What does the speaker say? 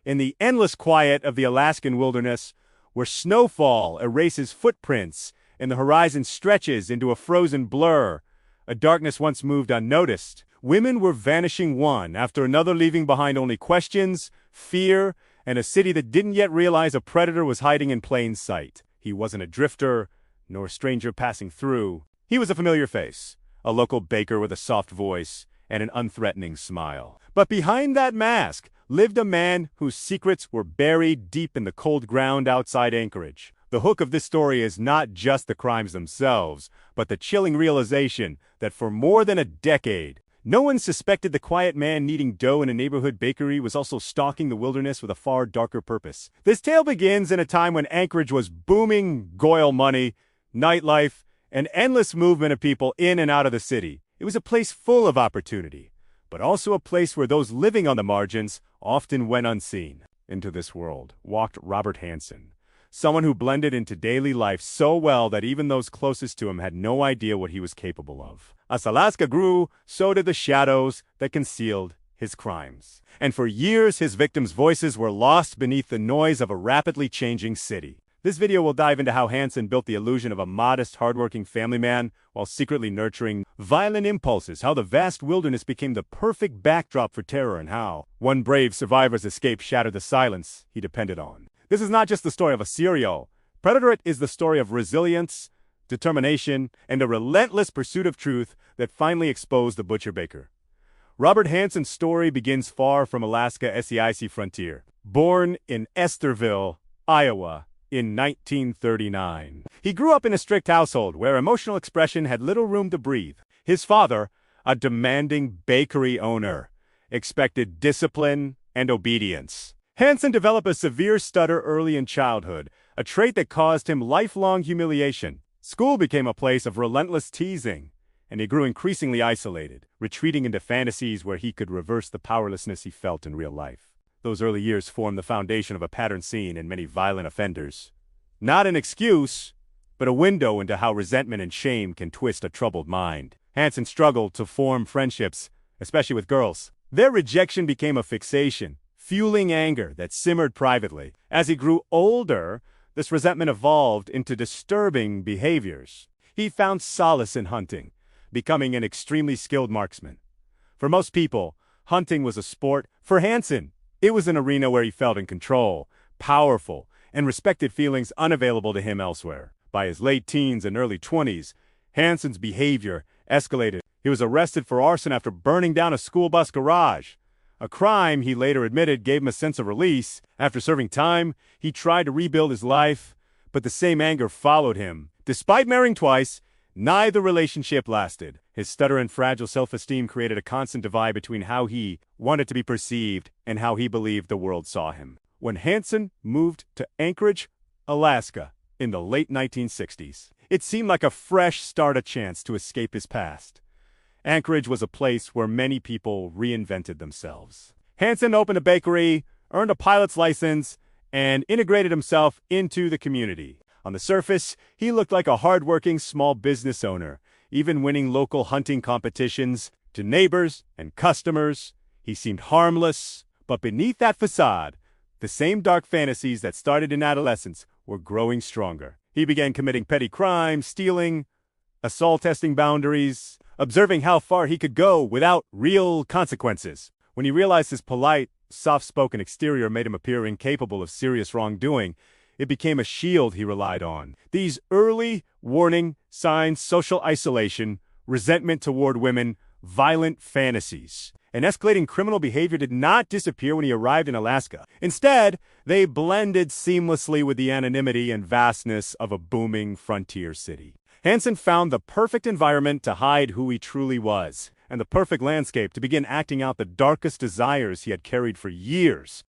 in the endless quiet of the Alaskan wilderness, where snowfall erases footprints and the horizon stretches into a frozen blur, a darkness once moved unnoticed. Women were vanishing one after another, leaving behind only questions, fear, and a city that didn't yet realize a predator was hiding in plain sight. He wasn't a drifter, nor a stranger passing through. He was a familiar face, a local baker with a soft voice and an unthreatening smile. But behind that mask lived a man whose secrets were buried deep in the cold ground outside Anchorage. The hook of this story is not just the crimes themselves, but the chilling realization that for more than a decade, no one suspected the quiet man kneading dough in a neighborhood bakery was also stalking the wilderness with a far darker purpose. This tale begins in a time when Anchorage was booming oil money, nightlife, and endless movement of people in and out of the city. It was a place full of opportunity, but also a place where those living on the margins often went unseen. Into this world walked Robert Hansen, someone who blended into daily life so well that even those closest to him had no idea what he was capable of. As Alaska grew, so did the shadows that concealed his crimes. And for years, his victims' voices were lost beneath the noise of a rapidly changing city. This video will dive into how Hansen built the illusion of a modest, hardworking family man while secretly nurturing violent impulses, how the vast wilderness became the perfect backdrop for terror, and how one brave survivor's escape shattered the silence he depended on. This is not just the story of a serial predator, it is the story of resilience, determination, and a relentless pursuit of truth that finally exposed the butcher baker. Robert Hansen's story begins far from Alaska's SEIC frontier. Born in Estherville, Iowa, in 1939. He grew up in a strict household where emotional expression had little room to breathe. His father, a demanding bakery owner, expected discipline and obedience. Hansen developed a severe stutter early in childhood, a trait that caused him lifelong humiliation. School became a place of relentless teasing, and he grew increasingly isolated, retreating into fantasies where he could reverse the powerlessness he felt in real life. Those early years formed the foundation of a pattern seen in many violent offenders. Not an excuse, but a window into how resentment and shame can twist a troubled mind. Hansen struggled to form friendships, especially with girls. Their rejection became a fixation, fueling anger that simmered privately. As he grew older, this resentment evolved into disturbing behaviors. He found solace in hunting, becoming an extremely skilled marksman. For most people, hunting was a sport. For Hansen, it was an arena where he felt in control, powerful, and respected, feelings unavailable to him elsewhere. By his late teens and early 20s, Hansen's behavior escalated. He was arrested for arson after burning down a school bus garage. A crime he later admitted gave him a sense of release. After serving time, he tried to rebuild his life, but the same anger followed him. Despite marrying twice, neither relationship lasted. His stutter and fragile self-esteem created a constant divide between how he wanted to be perceived and how he believed the world saw him. When Hansen moved to Anchorage, Alaska, in the late 1960s, it seemed like a fresh start, a chance to escape his past. Anchorage was a place where many people reinvented themselves. Hansen opened a bakery, earned a pilot's license, and integrated himself into the community. On the surface, he looked like a hardworking small business owner, even winning local hunting competitions. To neighbors and customers, he seemed harmless, but beneath that facade, the same dark fantasies that started in adolescence were growing stronger. He began committing petty crimes, stealing, assault, testing boundaries, observing how far he could go without real consequences. When he realized his polite, soft-spoken exterior made him appear incapable of serious wrongdoing, it became a shield he relied on. These early warning signs: social isolation, resentment toward women, violent fantasies, and escalating criminal behavior did not disappear when he arrived in Alaska. Instead, they blended seamlessly with the anonymity and vastness of a booming frontier city. Hansen found the perfect environment to hide who he truly was, and the perfect landscape to begin acting out the darkest desires he had carried for years.